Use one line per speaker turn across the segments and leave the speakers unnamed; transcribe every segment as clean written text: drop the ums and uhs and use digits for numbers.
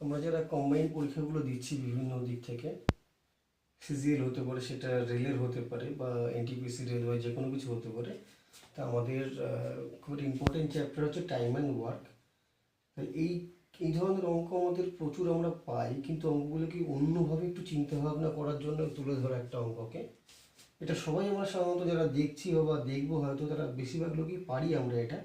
আমরা যারা কম্বাইন পরীক্ষাগুলো দিচ্ছি বিভিন্ন দিক থেকে, সিজিএল হতে পারে, সেটা রেলের হতে পারে, বা এনটিপিসি রেলওয়ে, যে কোনো কিছু হতে পারে। তা আমাদের খুব ইম্পর্টেন্ট চ্যাপ্টার হচ্ছে টাইম অ্যান্ড ওয়ার্ক। তাই এই ধরনের অঙ্ক আমাদের প্রচুর আমরা পাই, কিন্তু অঙ্কগুলোকে অন্যভাবে একটু চিন্তা ভাবনা করার জন্য তুলে ধরা একটা অঙ্ককে, এটা সবাই আমরা সাধারণত যারা দেখছি বা দেখবো হয়তো তারা বেশিরভাগ লোকই পারি আমরা এটা।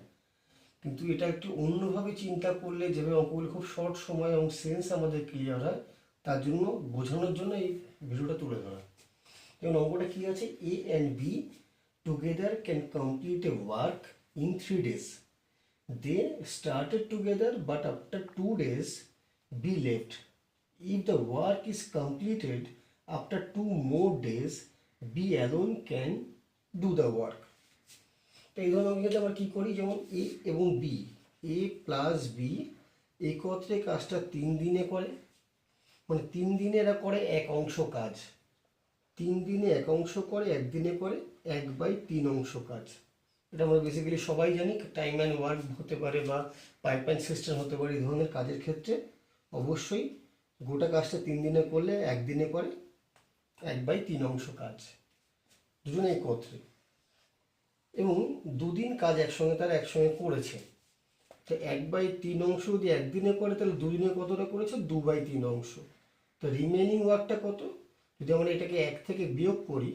কিন্তু এটা একটু অন্যভাবে চিন্তা করলে যেভাবে অঙ্কগুলো খুব শর্ট সময় এবং সেন্স আমাদের ক্লিয়ার হয়, তার জন্য বোঝানোর জন্য এই ভিডিওটা তুলে ধরা। যেমন অঙ্কটা কী আছে, A and B together can complete a work in 3 days. They started together but after 2 days B left. If the work is completed after 2 more days, B alone can do the work. তো এই ধরনের অঙ্কে আমরা কী করি, যেমন এ এবং B, এ plus B একত্রে কাজটা 3 দিনে করে, মানে 3 দিনে এরা করে এক অংশ কাজ। 3 দিনে এক অংশ করে, একদিনে করে 1/3 অংশ কাজ। এটা আমরা বেসিক্যালি সবাই জানি, টাইম অ্যান্ড ওয়ার্ক হতে পারে বা পাইপলাইন সিস্টেম হতে পারে। এই ধরনের কাজের ক্ষেত্রে অবশ্যই গোটা কাজটা 3 দিনে করলে একদিনে করে 1/3 অংশ কাজ, দুজনে একত্রে, এবং 2 দিন কাজ একসঙ্গে তারা একসঙ্গে করেছে। তো 1/3 অংশ যদি একদিনে করে, তাহলে 2 দিনে কতটা করেছে, 2/3 অংশ। তো রিমেনিং ওয়ার্কটা কত, যদি আমরা এটাকে 1 থেকে বিয়োগ করি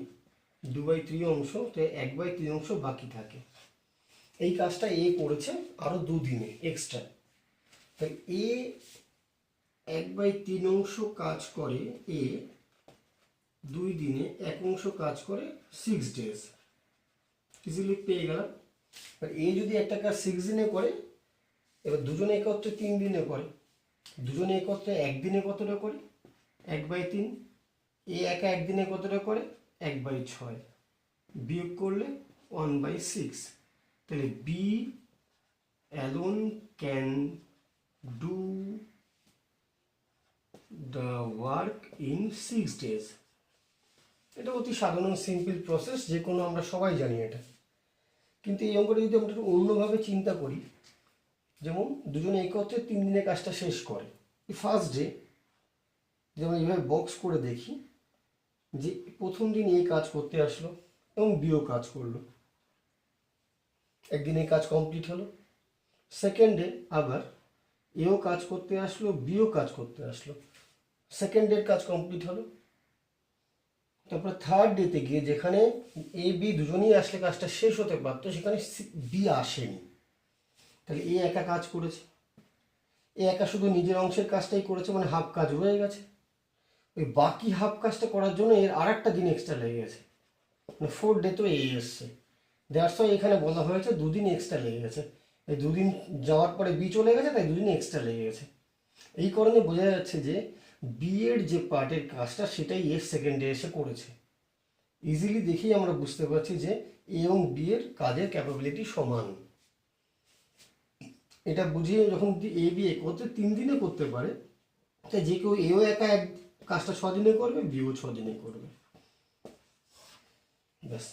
2/3 অংশ, তো 1/3 অংশ বাকি থাকে। এই কাজটা এ করেছে আরও 2 দিনে এক্সট্রা। তাই এ 1/3 অংশ কাজ করে, এ 2 দিনে 1 অংশ কাজ করে 6 days। ইজিলি পেয়ে গেলাম। আর এ যদি একটা কাজ 6 দিনে করে, এবার দুজনে একত্রে 3 দিনে করে, দুজনে একত্রে একদিনে কতটা করে, 1/3। এ একা একদিনে কতটা করে, 1/6, বিয়োগ করলে 1/6। তাহলে B alone can do the work in 6 days। এটা অতি সাধারণ সিম্পল প্রসেস, যে কোনো আমরা সবাই জানি এটা। কিন্তু এই অঙ্কটা যদি আমরা একটু অন্যভাবে চিন্তা করি, যেমন দুজনে একত্রে 3 দিনে কাজটা শেষ করে। ফার্স্ট ডে যেমন এইভাবে বক্স করে দেখি, যে প্রথম দিন এ কাজ করতে আসলো এবং বিও কাজ করলো, একদিনে কাজ কমপ্লিট হলো। সেকেন্ড ডে আবার এও কাজ করতে আসলো, বিও কাজ করতে আসলো, সেকেন্ড ডের কাজ কমপ্লিট হলো। তারপরে থার্ড ডেতে গিয়ে যেখানে এ বি দুজনেই আসলে কাজটা শেষ হতে পারতো, সেখানে বি আসেনি। তাহলে এ একা কাজ করেছে, এ একা শুধু নিজের অংশের কাজটাই করেছে, মানে হাফ কাজ হয়ে গেছে। ওই বাকি হাফ কাজটা করার জন্য এর আর একটা দিন এক্সট্রা লেগে গেছে, মানে 4 ডে তো এ এসছে। দ্যাটস ওয়াই এখানে বলা হয়েছে 2 দিন এক্সট্রা লেগে গেছে। এই 2 দিন যাওয়ার পরে বি চলে গেছে, তাই 2 দিন এক্সট্রা লেগে গেছে। এই কারণে বোঝা যাচ্ছে যে বি এর যে পার্টের কাজটা সেটাই এর সেকেন্ড ডে এসে করেছে। ইজিলি দেখেই আমরা বুঝতে পারছি যে এ এবং বি এর কাজের ক্যাপাবিলিটি সমান। এটা বুঝিয়ে যখন এ বি একত্রে 3 দিনে করতে পারে, তাই যে কেউ এও একা এক কাজটা 6 দিনে করবে, বিও 6 দিনে করবে, ব্যাস।